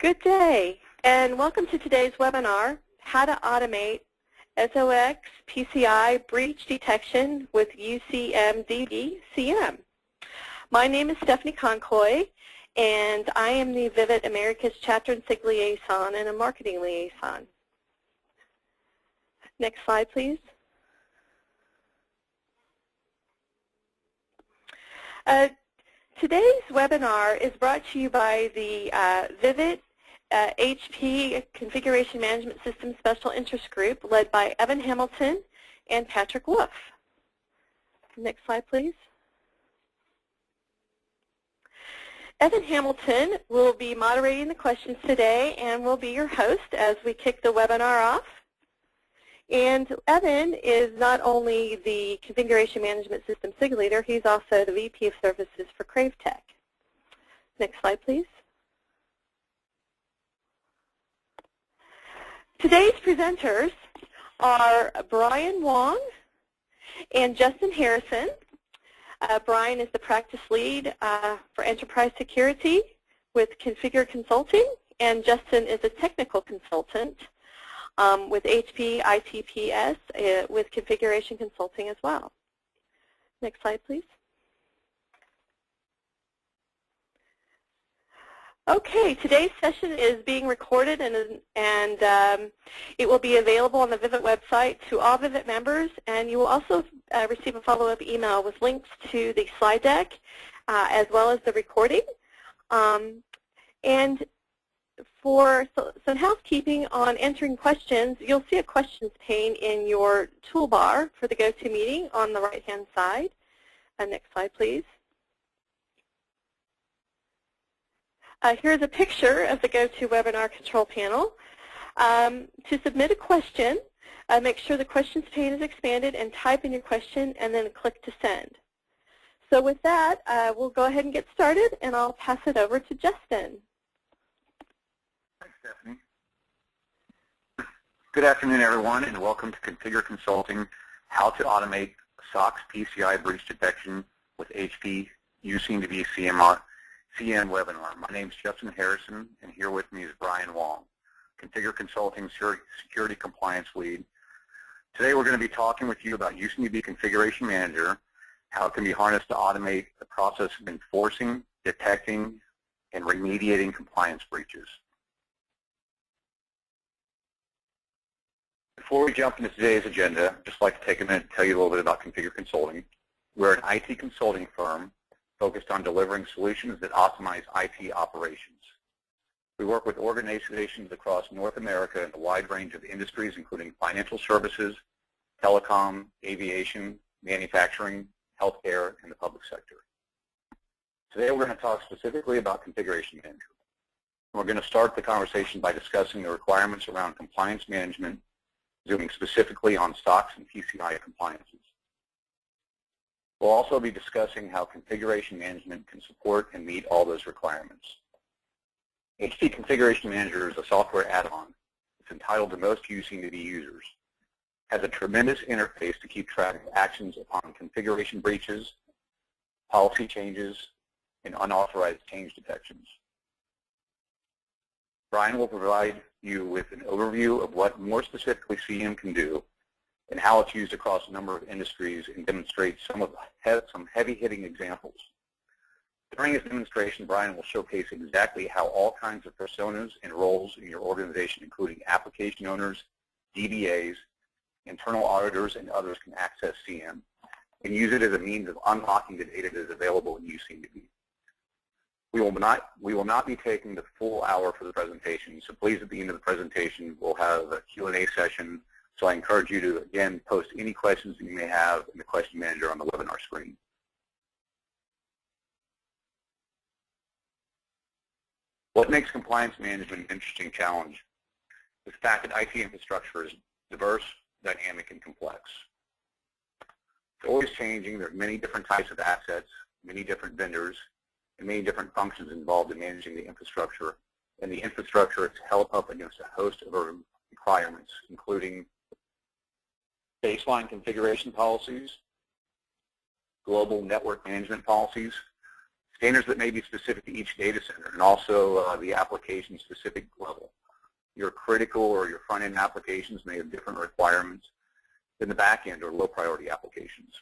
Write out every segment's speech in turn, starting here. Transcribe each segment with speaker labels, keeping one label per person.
Speaker 1: Good day, and welcome to today's webinar, How to Automate SOX PCI Breach Detection with UCMDB-CM. My name is Stephanie Concoy, and I am the Vivit Americas Chapter and SIG Liaison and a Marketing Liaison. Next slide, please. Today's webinar is brought to you by the Vivit HP Configuration Management System Special Interest Group led by Evan Hamilton and Patrick Wolf. Next slide, please. Evan Hamilton will be moderating the questions today and will be your host as we kick the webinar off. And Evan is not only the Configuration Management System SIG leader, he's also the VP of Services for CraveTech. Next slide, please. Today's presenters are Brian Wong and Justin Harrison. Brian is the practice lead for enterprise security with Configure Consulting, and Justin is a technical consultant with HP ITPS with configuration consulting as well. Next slide, please. Okay, today's session is being recorded and it will be available on the Vivit website to all Vivit members, and you will also receive a follow-up email with links to the slide deck as well as the recording. And for some housekeeping on answering questions, you'll see a questions pane in your toolbar for the GoToMeeting on the right-hand side. Next slide, please. Here's a picture of the GoToWebinar control panel. To submit a question, make sure the questions pane is expanded and type in your question and then click to send. So with that, we'll go ahead and get started, and I'll pass it over to Justin.
Speaker 2: Thanks, Stephanie. Good afternoon, everyone, and welcome to Configure Consulting, How to Automate SOX PCI Breach Detection with HP UCMDB-CM webinar. My name is Justin Harrison, and here with me is Brian Wong, Configure Consulting Security Compliance Lead. Today we're going to be talking with you about UCMDB Configuration Manager, how it can be harnessed to automate the process of enforcing, detecting, and remediating compliance breaches. Before we jump into today's agenda, I'd just like to take a minute to tell you a little bit about Configure Consulting. We're an IT consulting firm focused on delivering solutions that optimize IT operations. We work with organizations across North America in a wide range of industries, including financial services, telecom, aviation, manufacturing, healthcare, and the public sector. Today we're going to talk specifically about Configuration Manager. We're going to start the conversation by discussing the requirements around compliance management, zooming specifically on SOX and PCI compliances. We'll also be discussing how configuration management can support and meet all those requirements. HP Configuration Manager is a software add-on. It's entitled to most UCMDB users. It has a tremendous interface to keep track of actions upon configuration breaches, policy changes, and unauthorized change detections. Brian will provide you with an overview of what more specifically CM can do and how it's used across a number of industries, and demonstrate some heavy-hitting examples. During his demonstration, Brian will showcase exactly how all kinds of personas and roles in your organization, including application owners, DBAs, internal auditors, and others, can access CM and use it as a means of unlocking the data that is available in UCMDB. We will not be taking the full hour for the presentation, so please, at the end of the presentation, we'll have a Q&A session. So I encourage you to, again, post any questions that you may have in the question manager on the webinar screen. What makes compliance management an interesting challenge is the fact that IT infrastructure is diverse, dynamic, and complex. It's always changing. There are many different types of assets, many different vendors, and many different functions involved in managing the infrastructure. And the infrastructure is held up against a host of requirements, including baseline configuration policies, global network management policies, standards that may be specific to each data center, and also the application-specific level. Your critical or your front-end applications may have different requirements than the back-end or low-priority applications.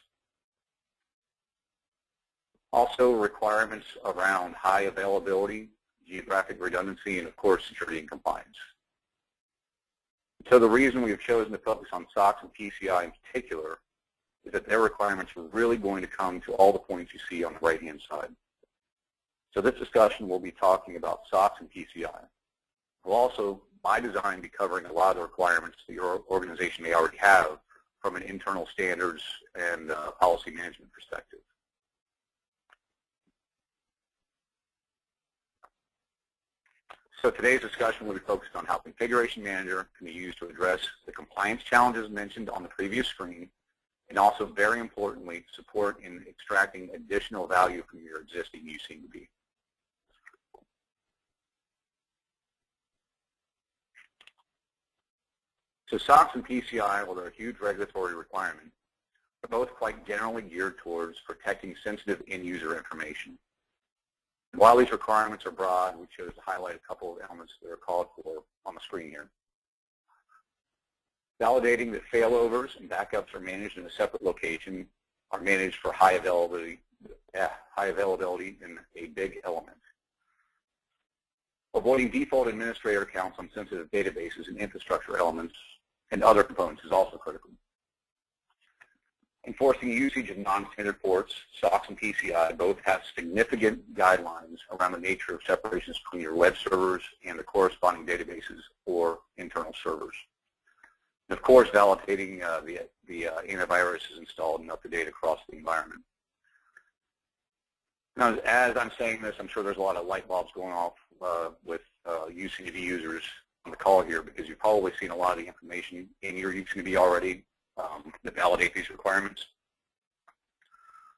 Speaker 2: Also, requirements around high availability, geographic redundancy, and, of course, security and compliance. So the reason we have chosen to focus on SOX and PCI in particular is that their requirements are really going to come to all the points you see on the right-hand side. So this discussion will be talking about SOX and PCI. We'll also, by design, be covering a lot of the requirements that your organization may already have from an internal standards and policy management perspective. So today's discussion will be focused on how Configuration Manager can be used to address the compliance challenges mentioned on the previous screen, and also, very importantly, support in extracting additional value from your existing UCMDB. So SOX and PCI, while they're a huge regulatory requirement, are both quite generally geared towards protecting sensitive end-user information. While these requirements are broad, we chose to highlight a couple of elements that are called for on the screen here. Validating that failovers and backups are managed in a separate location are managed for high availability in a big element. Avoiding default administrator accounts on sensitive databases and infrastructure elements and other components is also critical. Enforcing usage of non-standard ports, SOX and PCI both have significant guidelines around the nature of separations between your web servers and the corresponding databases or internal servers. And of course, validating the antivirus is installed and up to date across the environment. Now, as I'm saying this, I'm sure there's a lot of light bulbs going off with UCMDB users on the call here, because you've probably seen a lot of the information in your UCMDB already that validate these requirements.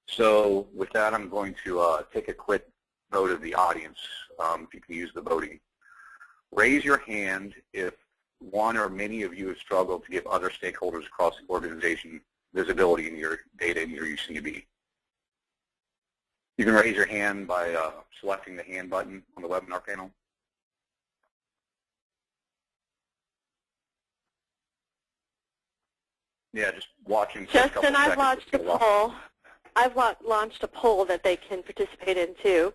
Speaker 2: So with that, I'm going to take a quick vote of the audience, if you can use the voting. Raise your hand if one or many of you have struggled to give other stakeholders across the organization visibility in your data in your UCMDB. You can raise your hand by selecting the hand button on the webinar panel. Yeah, just watching.
Speaker 1: Justin, I've launched a poll. I've launched a poll that they can participate in too.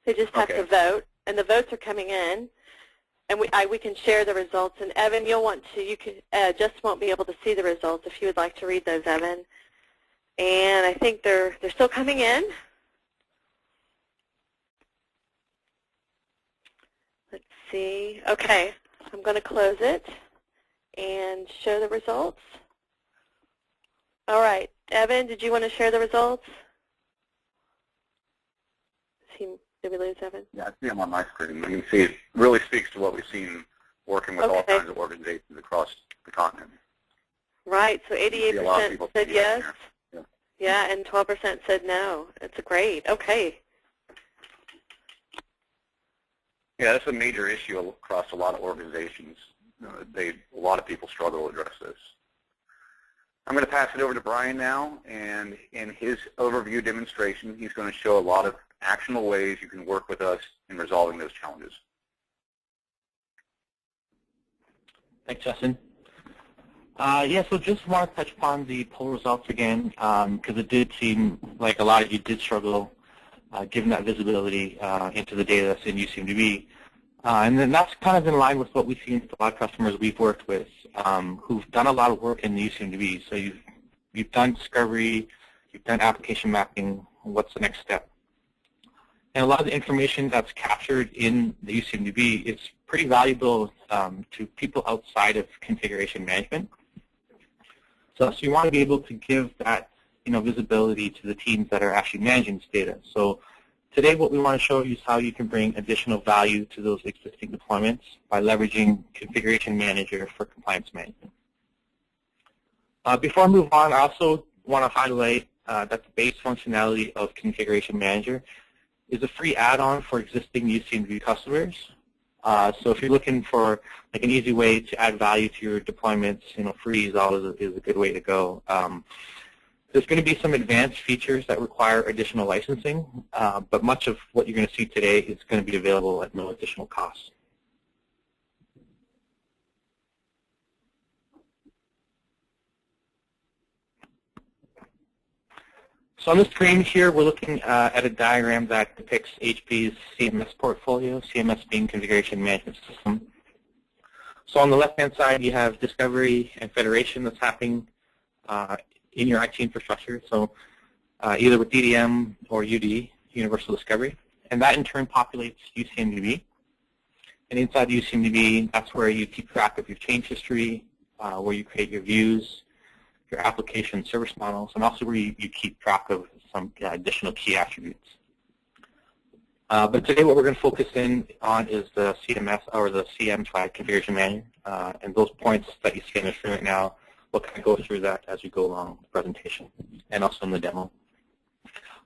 Speaker 1: They just have to vote, and the votes are coming in, and we can share the results. And Evan, you'll want to. You can just won't be able to see the results if you would like to read those, Evan. And I think they're still coming in. Let's see. Okay, I'm going to close it and show the results. All right, Evan, did you want to share the results? Did we lose Evan?
Speaker 2: Yeah, I see them on my screen. You can see it really speaks to what we've seen working with all kinds of organizations across the continent.
Speaker 1: Right, so 88% said yes. Yeah, and 12% said no. It's great. Okay.
Speaker 2: Yeah, that's a major issue across a lot of organizations. A lot of people struggle to address this. I'm going to pass it over to Brian now, and in his overview demonstration, he's going to show a lot of actionable ways you can work with us in resolving those challenges.
Speaker 3: Thanks, Justin. Yeah, so just want to touch upon the poll results again, because it did seem like a lot of you did struggle given that visibility into the data that's in UCMDB. And then that's kind of in line with what we've seen with a lot of customers we've worked with who've done a lot of work in the UCMDB. So you've done discovery, you've done application mapping, what's the next step? And a lot of the information that's captured in the UCMDB is pretty valuable to people outside of configuration management. So you want to be able to give that visibility to the teams that are actually managing this data. So today what we want to show you is how you can bring additional value to those existing deployments by leveraging Configuration Manager for compliance management. Before I move on, I also want to highlight that the base functionality of Configuration Manager is a free add-on for existing UCMDB customers. So if you're looking for like an easy way to add value to your deployments, free is always a good way to go. There's going to be some advanced features that require additional licensing, but much of what you're going to see today is going to be available at no additional cost. So on the screen here, we're looking at a diagram that depicts HP's CMS portfolio, CMS being Configuration Management System. So on the left-hand side, you have discovery and federation that's happening in your IT infrastructure, so either with DDM or UD, Universal Discovery, and that in turn populates UCMDB. And inside UCMDB, that's where you keep track of your change history, where you create your views, your application service models, and also where you keep track of some additional key attributes. But today what we're going to focus in on is the CMS, or the CM configuration manual, and those points that you see on the screen right now, we'll kind of go through that as we go along the presentation and also in the demo.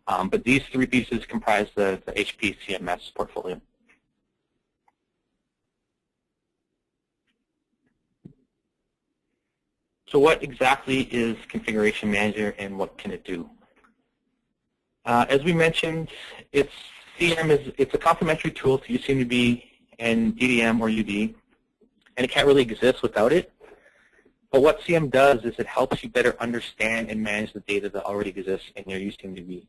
Speaker 3: But these three pieces comprise the HP CMS portfolio. So what exactly is Configuration Manager and what can it do? As we mentioned, it's a complementary tool to UCMDB and DDM or UD, and it can't really exist without it. But what CM does is it helps you better understand and manage the data that already exists in your UCMDB.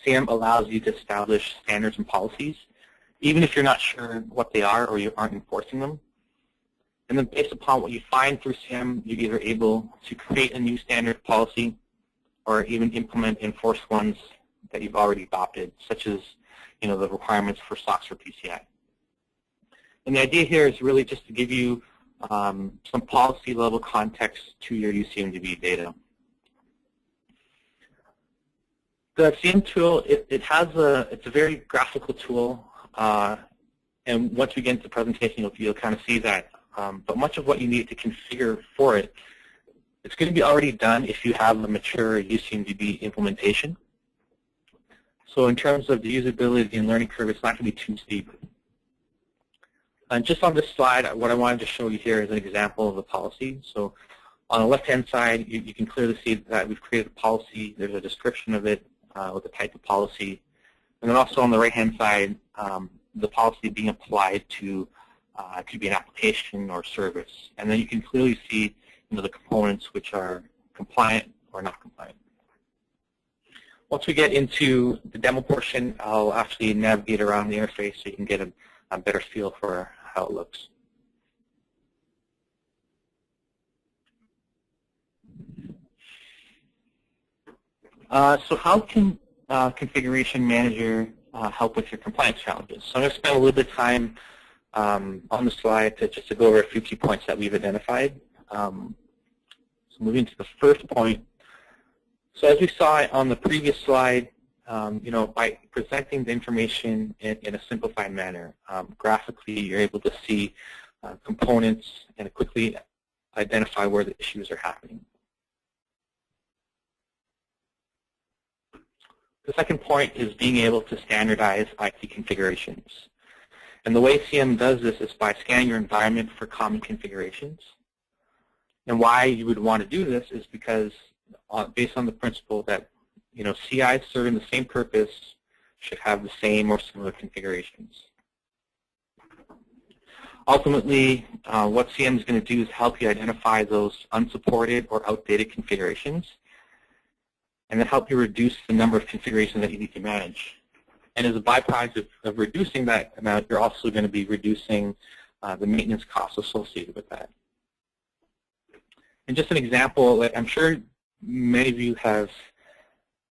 Speaker 3: CM allows you to establish standards and policies, even if you're not sure what they are or you aren't enforcing them. And then based upon what you find through CM, you're either able to create a new standard policy or even implement enforced ones that you've already adopted, such as the requirements for SOX or PCI. And the idea here is really just to give you some policy level context to your UCMDB data. The CM tool, it's a very graphical tool, and once we get into the presentation, you'll kind of see that. But much of what you need to configure for it, it's going to be already done if you have a mature UCMDB implementation. So in terms of the usability and learning curve, it's not going to be too steep. And just on this slide, what I wanted to show you here is an example of the policy. So on the left-hand side, you can clearly see that we've created a policy. There's a description of it with the type of policy. And then also on the right-hand side, the policy being applied to could be an application or service. And then you can clearly see the components which are compliant or not compliant. Once we get into the demo portion, I'll actually navigate around the interface so you can get a better feel for how it looks. So how can Configuration Manager help with your compliance challenges? So I'm going to spend a little bit of time on the slide just to go over a few key points that we've identified. So moving to the first point. So as we saw on the previous slide, by presenting the information in a simplified manner, graphically you're able to see components and quickly identify where the issues are happening. The second point is being able to standardize IT configurations. And the way CM does this is by scanning your environment for common configurations. And why you would want to do this is because based on the principle that CIs serving the same purpose should have the same or similar configurations. Ultimately, what CM is going to do is help you identify those unsupported or outdated configurations, and then help you reduce the number of configurations that you need to manage. And as a byproduct of reducing that amount, you're also going to be reducing the maintenance costs associated with that. And just an example, I'm sure many of you have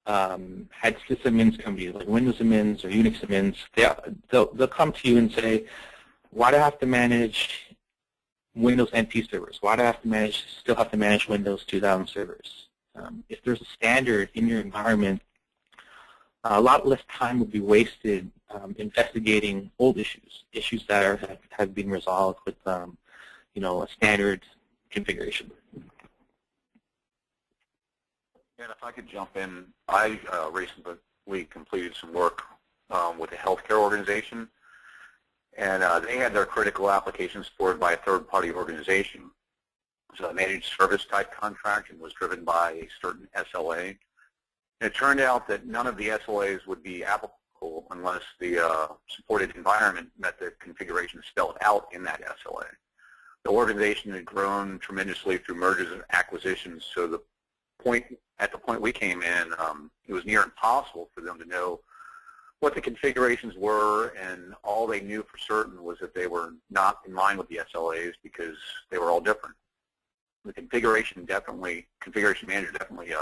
Speaker 3: had sysadmins come to you, like Windows admins or Unix admins. They'll come to you and say, why do I have to manage Windows NT servers? Why do I have to still have to manage Windows 2000 servers? If there's a standard in your environment, a lot less time would be wasted investigating old issues that have been resolved with a standard configuration.
Speaker 2: And if I could jump in, I recently completed some work with a healthcare organization, and they had their critical applications supported by a third-party organization. was a managed service type contract and was driven by a certain SLA. And it turned out that none of the SLAs would be applicable unless the supported environment met the configuration spelled out in that SLA. The organization had grown tremendously through mergers and acquisitions, so at the point we came in, it was near impossible for them to know what the configurations were, and all they knew for certain was that they were not in line with the SLAs because they were all different. The configuration manager definitely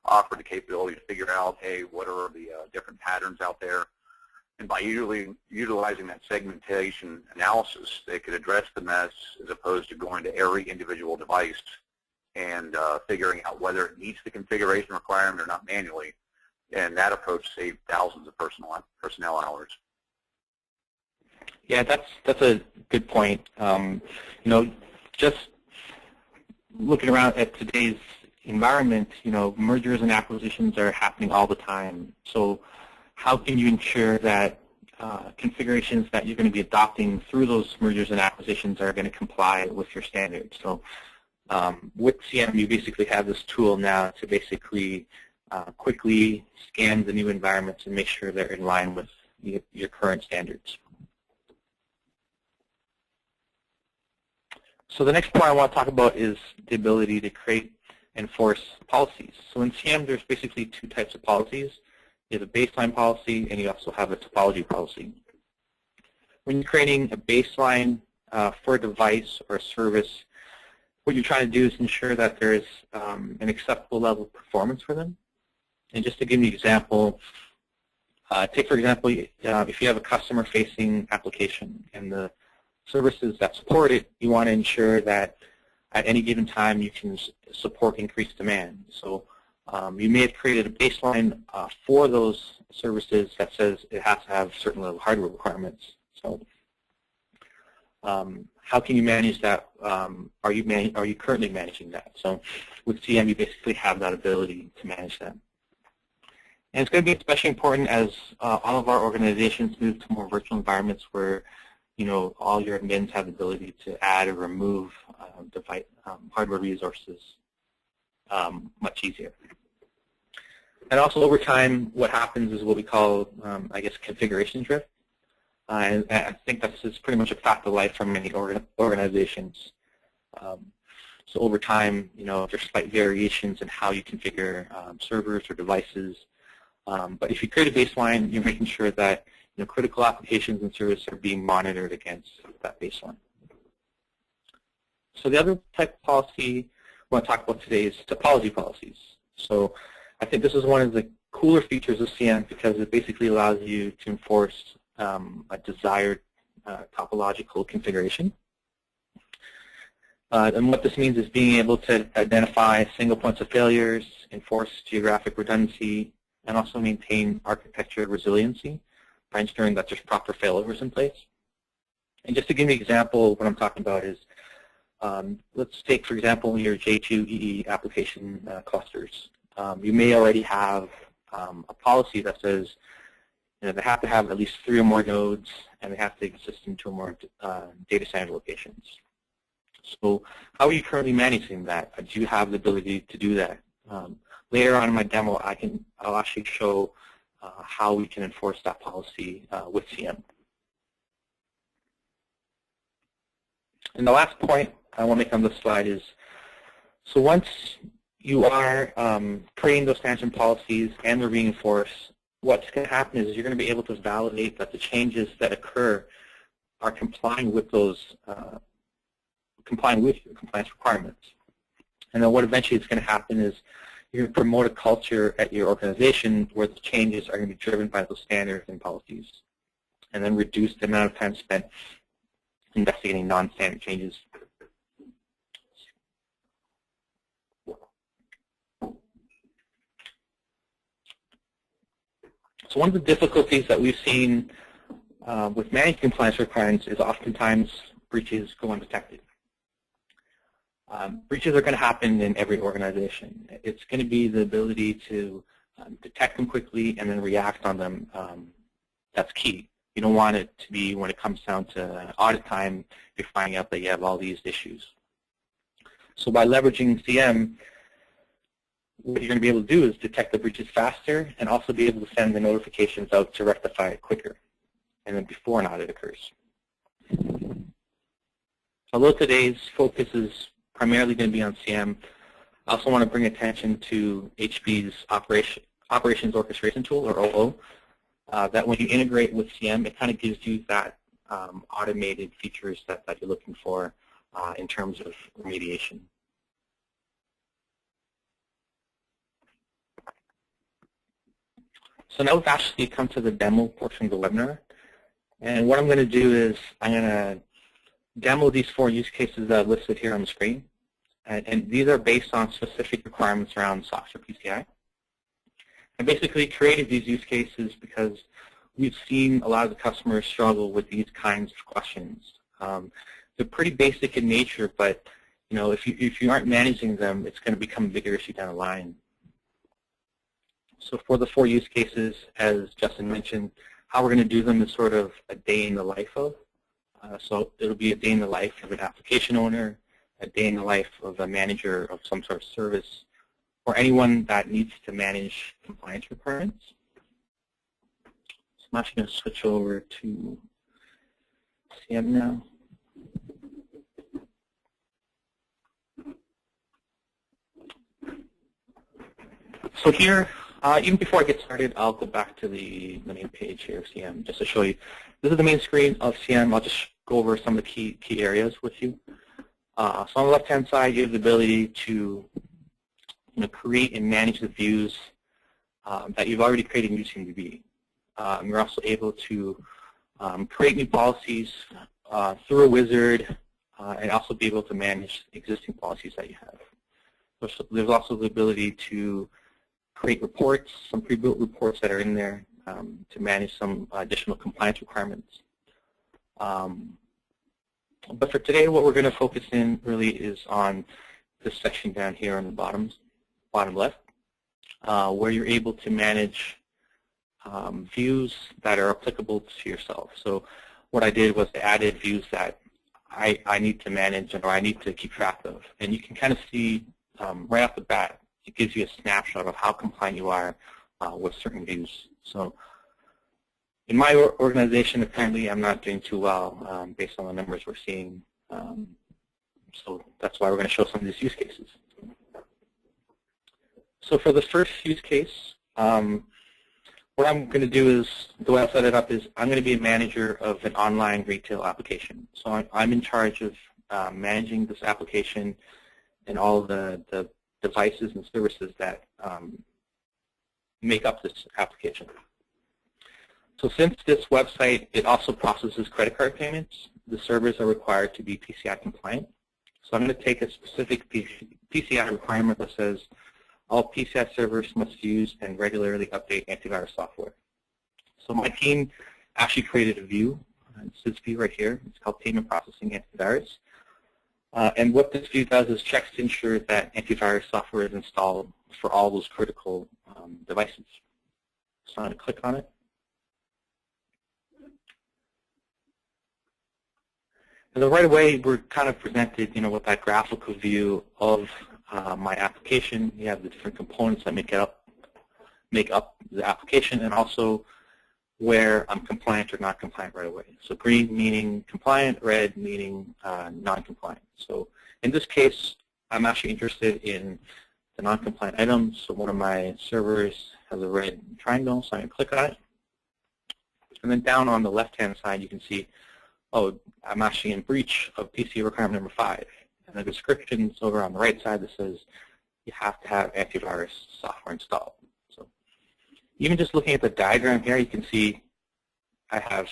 Speaker 2: offered the capability to figure out, hey, what are the different patterns out there? And by utilizing that segmentation analysis, they could address the mess as opposed to going to every individual device and figuring out whether it meets the configuration requirement or not manually. And that approach saved thousands of personnel hours.
Speaker 3: Yeah, that's a good point. Just looking around at today's environment, mergers and acquisitions are happening all the time. So how can you ensure that configurations that you're going to be adopting through those mergers and acquisitions are going to comply with your standards? So with CM, you basically have this tool now to basically quickly scan the new environments and make sure they're in line with your current standards. So the next point I want to talk about is the ability to create and enforce policies. So in CM, there's basically two types of policies. You have a baseline policy, and you also have a topology policy. When you're creating a baseline for a device or a service, what you're trying to do is ensure that there is an acceptable level of performance for them. And just to give you an example, take for example, if you have a customer-facing application and the services that support it, you want to ensure that at any given time you can support increased demand. So you may have created a baseline for those services that says it has to have certain level of hardware requirements. So how can you manage that? Are you currently managing that? So with CM, you basically have that ability to manage that. And it's going to be especially important as all of our organizations move to more virtual environments where all your admins have the ability to add or remove device, hardware resources much easier. And also over time, what happens is what we call, I guess, configuration drift. And I think that's just pretty much a fact of life for many organizations. So over time, there's slight variations in how you configure servers or devices. But if you create a baseline, you're making sure that critical applications and services are being monitored against that baseline. So the other type of policy I want to talk about today is topology policies. So I think this is one of the cooler features of CM because it basically allows you to enforce a desired topological configuration. And what this means is being able to identify single points of failures, enforce geographic redundancy, and also maintain architecture resiliency by ensuring that there's proper failovers in place. And just to give you an example, what I'm talking about is, let's take, for example, your J2EE application clusters. You may already have a policy that says they have to have at least 3 or more nodes, and they have to exist in 2 or more data center locations. So how are you currently managing that? Do you have the ability to do that? Later on in my demo, I'll actually show how we can enforce that policy with CM. And the last point I want to make on this slide is, so once you are creating those standards and policies and they're being enforced, what's going to happen is you're going to be able to validate that the changes that occur are complying with those your compliance requirements. And then what eventually is going to happen is you're going to promote a culture at your organization where the changes are going to be driven by those standards and policies, and then reduce the amount of time spent investigating non-standard changes. So one of the difficulties that we've seen with managed compliance requirements is oftentimes breaches go undetected. Breaches are going to happen in every organization. It's going to be the ability to detect them quickly and then react on them. That's key. You don't want it to be when it comes down to audit time, you're finding out that you have all these issues. So by leveraging CM, what you're going to be able to do is detect the breaches faster and also be able to send the notifications out to rectify it quicker and then before an audit occurs. Although today's focus is primarily going to be on CM, I also want to bring attention to HP's Operations Orchestration Tool, or OO, that when you integrate with CM, it kind of gives you that automated features that you're looking for in terms of remediation. So now we've actually come to the demo portion of the webinar. And what I'm going to do is I'm going to demo these 4 use cases that are listed here on the screen. And these are based on specific requirements around SOX or PCI. I basically created these use cases because we've seen a lot of the customers struggle with these kinds of questions. They're pretty basic in nature, but if you aren't managing them, it's going to become a bigger issue down the line. So for the 4 use cases, as Justin mentioned, how we're going to do them is sort of a day in the life of. So it'll be a day in the life of an application owner, a day in the life of a manager of some sort of service, or anyone that needs to manage compliance requirements. So I'm actually going to switch over to CM now. So here, even before I get started, I'll go back to the main page here of CM just to show you. This is the main screen of CM. I'll just go over some of the key areas with you. So on the left-hand side, you have the ability to create and manage the views that you've already created in UCMDB. You're also able to create new policies through a wizard and also be able to manage existing policies that you have. So there's also the ability to create reports, some pre-built reports that are in there to manage some additional compliance requirements. But for today, what we're going to focus in really is on this section down here on the bottom left, where you're able to manage views that are applicable to yourself. So what I did was I added views that I need to manage or I need to keep track of. And you can kind of see right off the bat, it gives you a snapshot of how compliant you are with certain views. So in my organization, apparently I'm not doing too well based on the numbers we're seeing. So that's why we're going to show some of these use cases. So for the first use case, what I'm going to do is, the way I've set it up is I'm going to be a manager of an online retail application. So I'm in charge of managing this application and all the devices and services that make up this application. So since this website, it also processes credit card payments, the servers are required to be PCI compliant. So I'm going to take a specific PCI requirement that says all PCI servers must use and regularly update antivirus software. So my team actually created a view. It's this view right here. It's called Payment Processing Antivirus. And what this view does is checks to ensure that antivirus software is installed for all those critical devices. So I'm going to click on it. And then right away, we're kind of presented, with that graphical view of my application. You have the different components that make up the application, and also where I'm compliant or not compliant right away. So green meaning compliant, red meaning non-compliant. So in this case, I'm actually interested in the non-compliant items. So one of my servers has a red triangle, so I'm going to click on it. And then down on the left-hand side, you can see, oh, I'm actually in breach of PCI requirement number 5. And the description's over on the right side that says you have to have antivirus software installed. So even just looking at the diagram here, you can see I have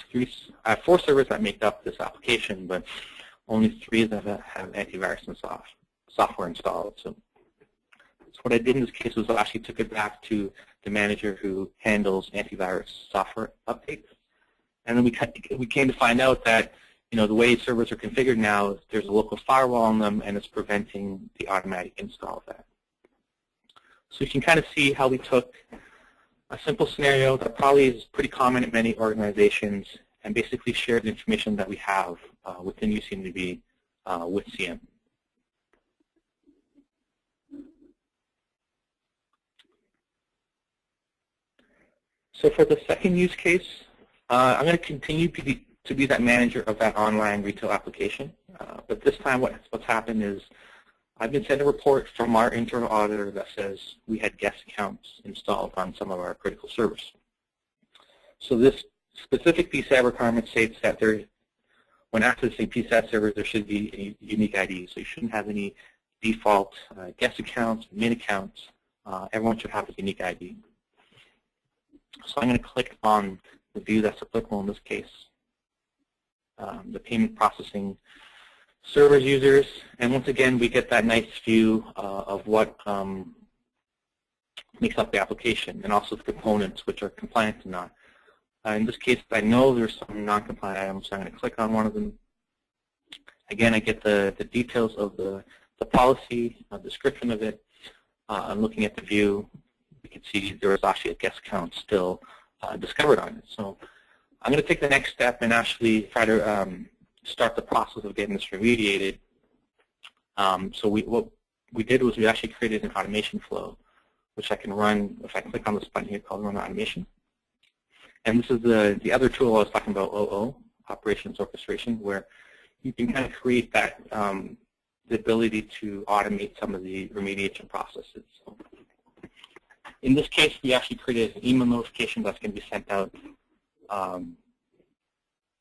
Speaker 3: 4 servers that make up this application, but only 3 that have antivirus and software installed. So what I did in this case was I actually took it back to the manager who handles antivirus software updates. And then we came to find out that the way servers are configured now is there's a local firewall on them, and it's preventing the automatic install of that. So you can kind of see how we took a simple scenario that probably is pretty common in many organizations and basically shared the information that we have within UCMDB with CM. So for the second use case, I'm going to continue to be that manager of that online retail application. But this time what's happened is I've been sent a report from our internal auditor that says we had guest accounts installed on some of our critical servers. So this specific PCI requirement states that when accessing PCI servers, there should be a unique ID. So you shouldn't have any default guest accounts, min accounts. Everyone should have a unique ID. So I'm going to click on the view that's applicable in this case, the payment processing servers users, and once again we get that nice view of what makes up the application and also the components which are compliant or not. In this case, I know there's some non-compliant items, so I'm going to click on one of them. Again, I get the details of the policy, a description of it. I'm looking at the view. You can see there was actually a guest account still discovered on it. So I'm going to take the next step and actually try to start the process of getting this remediated. So what we did was we actually created an automation flow, which I can run if I click on this button here called Run Automation. And this is the other tool I was talking about, OO, Operations Orchestration, where you can kind of create that the ability to automate some of the remediation processes. So in this case, we actually created an email notification that's going to be sent out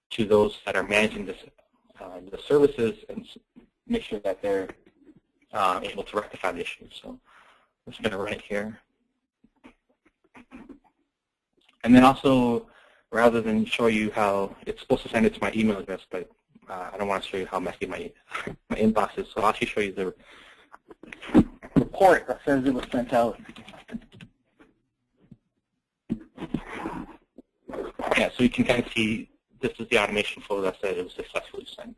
Speaker 3: to those that are managing this, the services, and make sure that they're able to rectify the issue. So I'm just going to run it here. And then also, rather than show you how it's supposed to send it to my email address, but I don't want to show you how messy my inbox is, so I'll actually show you the report that says it was sent out. Yeah, so you can kind of see this is the automation flow that said it was successfully sent.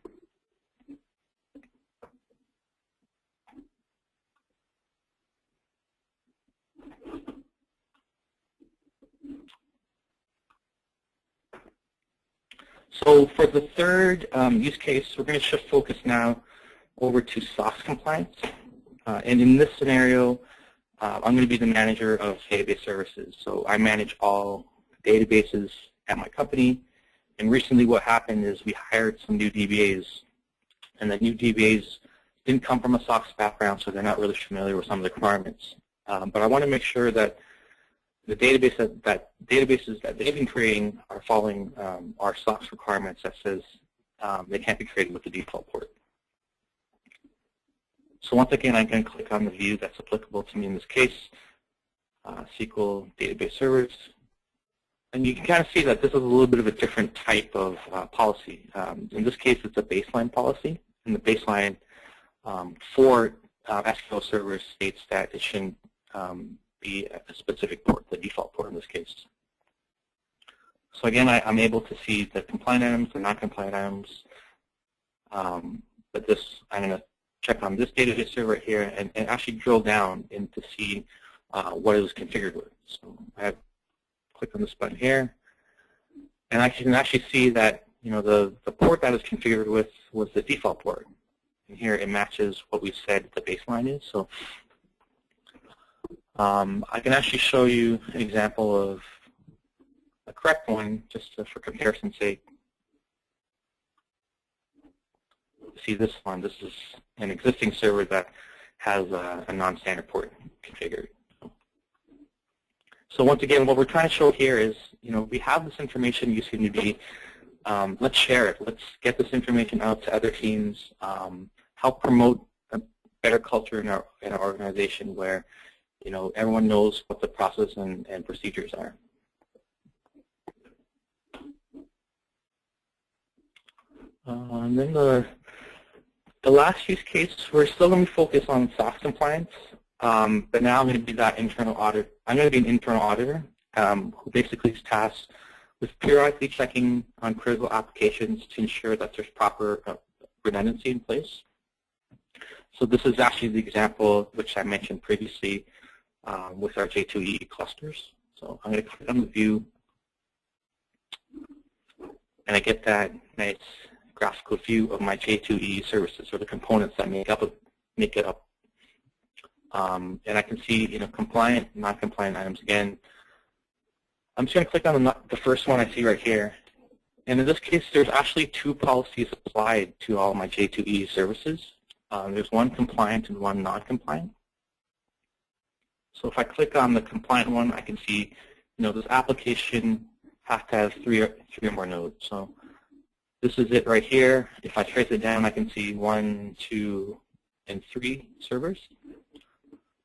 Speaker 3: So for the third use case, we're going to shift focus now over to SOX compliance. And in this scenario, I'm going to be the manager of database services. So I manage all databases at my company. And recently what happened is we hired some new DBAs. And the new DBAs didn't come from a SOX background, so they're not really familiar with some of the requirements. But I want to make sure that the databases that they've been creating are following our SOX requirements that says they can't be created with the default port. So once again, I'm going to click on the view that's applicable to me in this case, SQL database servers. And you can kind of see that this is a little bit of a different type of policy. In this case, it's a baseline policy. And the baseline for SQL servers states that it shouldn't be a specific port, the default port in this case. So again, I'm able to see the compliant items, the non-compliant items. But this, I'm going to check on this database server here and actually drill down and to see what it was configured with. So I have click on this button here, and I can actually see that the port that is configured with was the default port. And here it matches what we said the baseline is. So I can actually show you an example of a correct one, just for comparison's sake. See this one. This is an existing server that has a non-standard port configured. So once again, what we're trying to show here is, we have this information in UCMDB. Let's share it. Let's get this information out to other teams. Help promote a better culture in our organization where, everyone knows what the process and procedures are. And then the last use case, we're still going to focus on SOX compliance, but now I'm going to be that internal audit. I'm going to be an internal auditor who basically is tasked with periodically checking on critical applications to ensure that there's proper redundancy in place. So this is actually the example which I mentioned previously with our J2EE clusters. So I'm going to click on the view, and I get that nice graphical view of my J2EE services, or the components that make it up. And I can see, compliant, non-compliant items again. I'm just going to click on the first one I see right here. And in this case, there's actually two policies applied to all my J2E services. There's one compliant and one non-compliant. So if I click on the compliant one, I can see, this application has to have three or more nodes. So this is it right here. If I trace it down, I can see 1, 2, and 3 servers.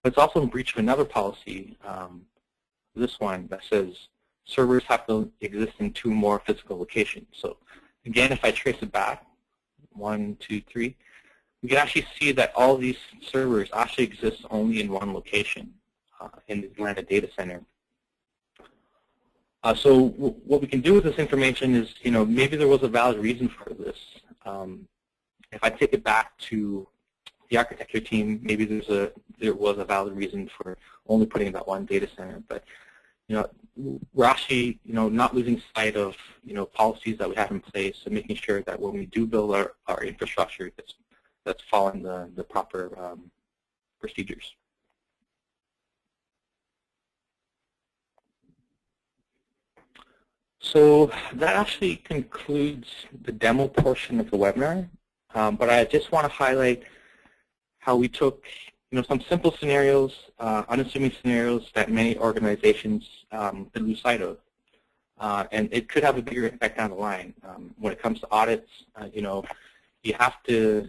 Speaker 3: But it's also in breach of another policy, this one that says servers have to exist in 2 more physical locations. So again, if I trace it back, 1, 2, 3, we can actually see that all these servers actually exist only in one location in the Atlanta data center. So what we can do with this information is, maybe there was a valid reason for this. If I take it back to the architecture team, maybe there was a valid reason for only putting that one data center. But we're actually not losing sight of policies that we have in place and making sure that when we do build our infrastructure, that's following the proper procedures. So that actually concludes the demo portion of the webinar. But I just want to highlight how we took some simple scenarios, unassuming scenarios that many organizations could lose sight of. And it could have a bigger impact down the line. When it comes to audits, you have to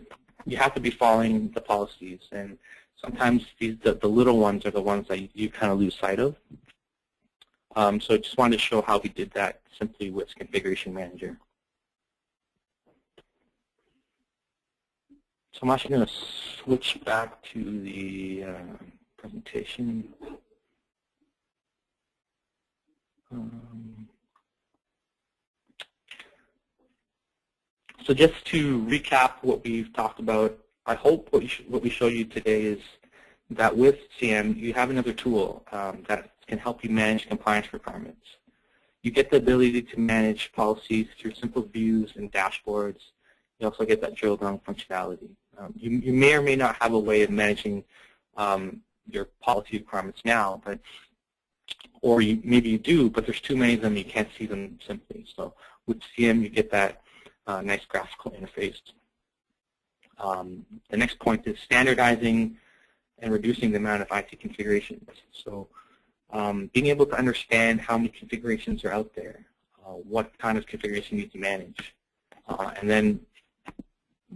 Speaker 3: be following the policies. And sometimes the little ones are the ones that you kind of lose sight of. So I just wanted to show how we did that simply with Configuration Manager. So I'm actually going to switch back to the presentation. So just to recap what we've talked about, I hope what we show you today is that with CM, you have another tool that can help you manage compliance requirements. You get the ability to manage policies through simple views and dashboards. You also get that drill down functionality. You may or may not have a way of managing your policy requirements now, or maybe you do, but there's too many of them, you can't see them simply. So with CM, you get that nice graphical interface. The next point is standardizing and reducing the amount of IT configurations. So being able to understand how many configurations are out there, what kind of configuration you need to manage, and then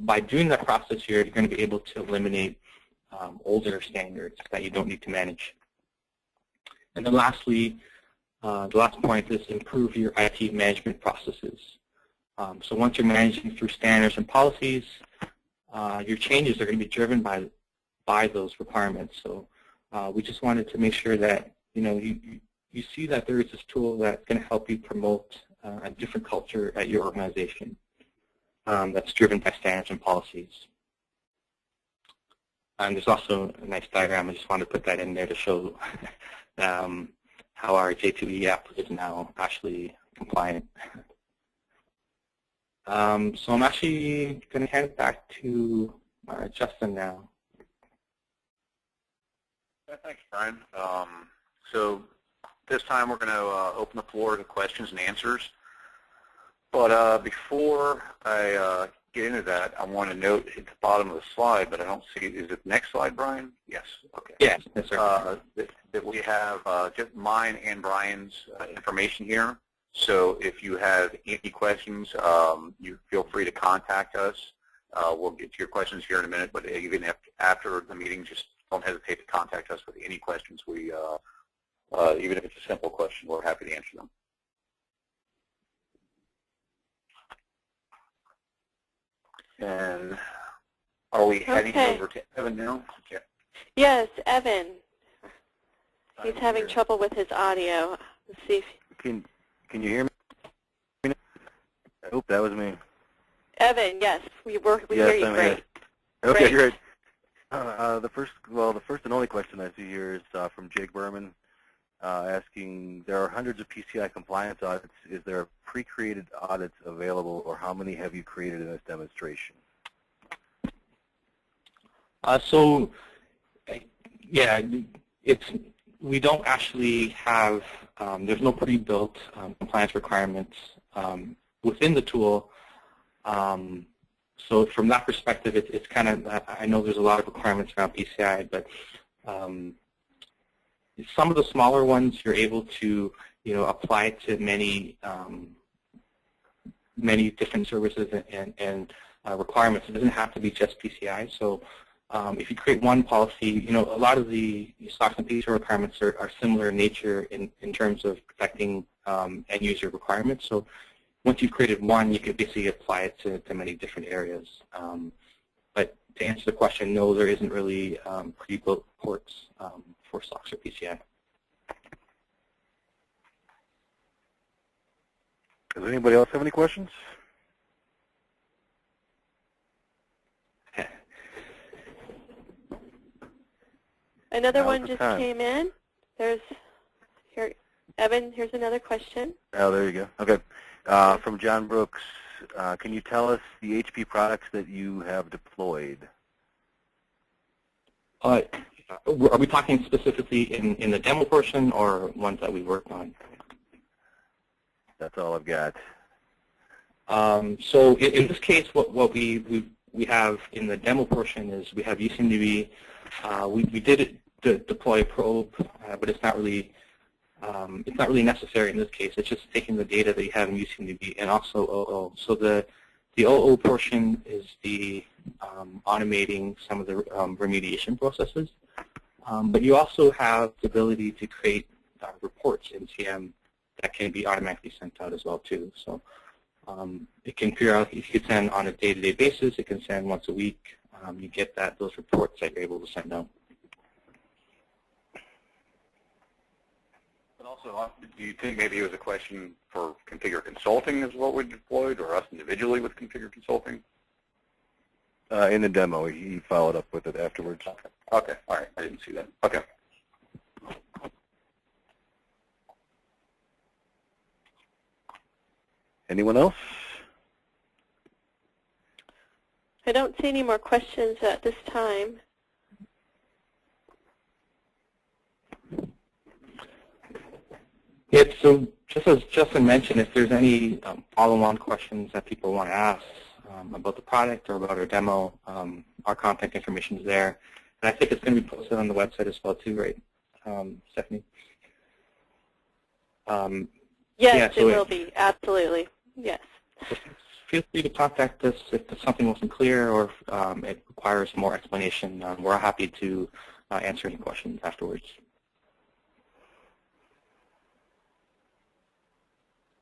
Speaker 3: by doing that process, you're going to be able to eliminate older standards that you don't need to manage. And then lastly, the last point is improve your IT management processes. So once you're managing through standards and policies, your changes are going to be driven by those requirements. So we just wanted to make sure that you see that there is this tool that's going to help you promote a different culture at your organization that's driven by standards and policies. And there's also a nice diagram. I just wanted to put that in there to show how our J2E app is now actually compliant. So I'm actually going to hand it back to Justin now.
Speaker 2: Thanks, Brian. So this time we're going to open the floor to questions and answers. But before I get into that, I want to note at the bottom of the slide, but I don't see, is it the next slide, Brian? Yes, okay.
Speaker 3: Yes, yes, sir.
Speaker 2: That we have just mine and Brian's information here. So if you have any questions, you feel free to contact us. We'll get to your questions here in a minute, but even after the meeting, just don't hesitate to contact us with any questions. We, even if it's a simple question, we're happy to answer them. And are we heading over to Evan now? Yeah.
Speaker 1: Yes, Evan. He's having trouble with his audio. Let's see.
Speaker 4: Can you hear me? Oh, that was me.
Speaker 1: Evan, yes, we hear you great.
Speaker 4: Okay, great. The first and only question I see here is from Jake Berman, asking, there are hundreds of PCI compliance audits. Is there pre-created audits available, or how many have you created in this demonstration?
Speaker 3: So, yeah, it's we don't actually have, there's no pre-built compliance requirements within the tool. So from that perspective, it's kind of, I know there's a lot of requirements around PCI, but some of the smaller ones you're able to, apply to many many different services and requirements. It doesn't have to be just PCI. So if you create one policy, a lot of the SOX and PCI requirements are similar in nature in terms of protecting end user requirements. So once you've created one, you can basically apply it to many different areas. But to answer the question, no, there isn't really pre-built ports for SOX or PCI.
Speaker 4: Does anybody else have any questions?
Speaker 1: Another one just came in. Here, Evan, here's another question.
Speaker 4: Oh, there you go. Okay. From John Brooks, can you tell us the HP products that you have deployed?
Speaker 3: Are we talking specifically in the demo portion or ones that we worked on?
Speaker 4: That's all I've got.
Speaker 3: So in this case, what we have in the demo portion is we have UCMDB. We did deploy a probe, but it's not really necessary in this case. It's just taking the data that you have in UCMDB and also OO. So the OO portion is the automating some of the remediation processes. But you also have the ability to create reports in CM that can be automatically sent out as well too. So it can periodically, if you send on a day-to-day basis, it can send once a week. You get those reports that you're able to send out.
Speaker 2: But also, do you think maybe it was a question for configure consulting is what we deployed, or us individually with configure consulting?
Speaker 4: In the demo, he followed up with it afterwards.
Speaker 2: Okay. All right. I didn't see that. Okay.
Speaker 4: Anyone else?
Speaker 1: I don't see any more questions at this time.
Speaker 3: Yeah, so just as Justin mentioned, if there's any follow-on questions that people want to ask about the product or about our demo, our contact information is there. And I think it's going to be posted on the website as well too, right, Stephanie?
Speaker 1: Yes, it will be, absolutely, yes.
Speaker 3: So feel free to contact us if something wasn't clear or if it requires more explanation. We're happy to answer any questions afterwards.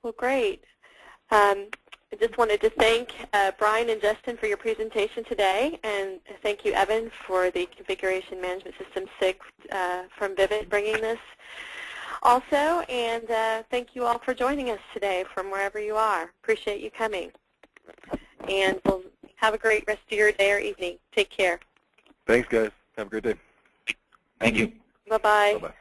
Speaker 1: Well, great. I just wanted to thank Brian and Justin for your presentation today, and thank you, Evan, for the Configuration Management System 6 from Vivit bringing this also, and thank you all for joining us today from wherever you are. Appreciate you coming. And we'll have a great rest of your day or evening. Take care.
Speaker 4: Thanks, guys. Have a great day.
Speaker 3: Thank you.
Speaker 1: Bye-bye.
Speaker 4: Bye-bye.